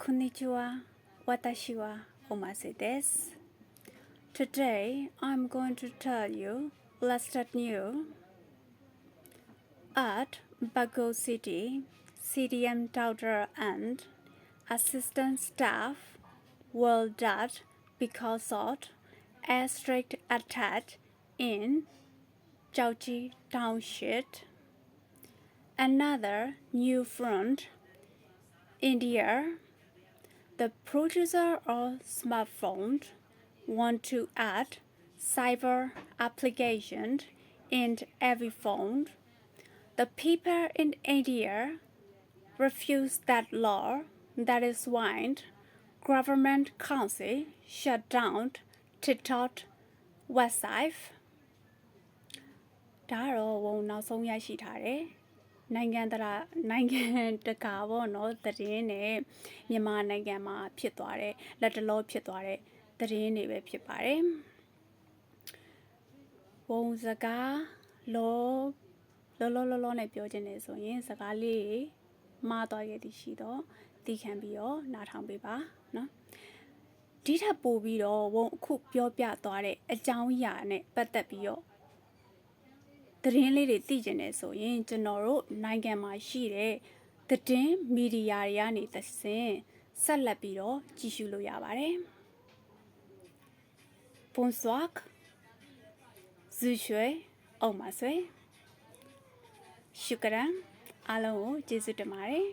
Konnichiwa, watashi wa Omase desu. Today, I'm going to tell you, let's start new. At Bago City, CDM doctor and assistant staff were dead because of a strict attack in Chauchi Township. Another new front, India. The producer of smartphones want to add cyber applications in every phone. The people in India refuse that law. That is why government council shut down TikTok website. ဒါတော့ဘုံနောက်ဆုံးရရှိထားတယ်နိုင်ငံတကာပေါ့နော်သတင်းနဲ့မြန်မာနိုင်ငံမှာဖြစ်သွားတဲ့လက်တလောဖြစ်သွားတဲ့သတင်းတွေပဲဖြစ်ပါတယ်ဘုံစကားလောနဲ့ပြောခြင်းနေဆိုရင်စကားလေးမှားသွားခဲ့သည်ရှိတော့သိခံပြီးတော့နားထောင်ပေးပါနော်ဒီထပ်ပို့ပြီးတော့ဘုံအခုပြောပြသွားတဲ့အကြောင်းအရာနဲ့ပတ်သက်ပြီးတော့သတင်းလေးတွေသိကျင်နေဆိုရင်ကျွန်တော်တို့နိုင်ငံမှာရှိတဲ့သတင်းမီဒီယာတွေကနေသစင်ဆက်လက်ပြီးတော့ကြည့်ရှုလို့ရပါတယ် Bonsoir Je suis Omase Shukran အားလုံးကိုကျေးဇူးတင်ပါတယ်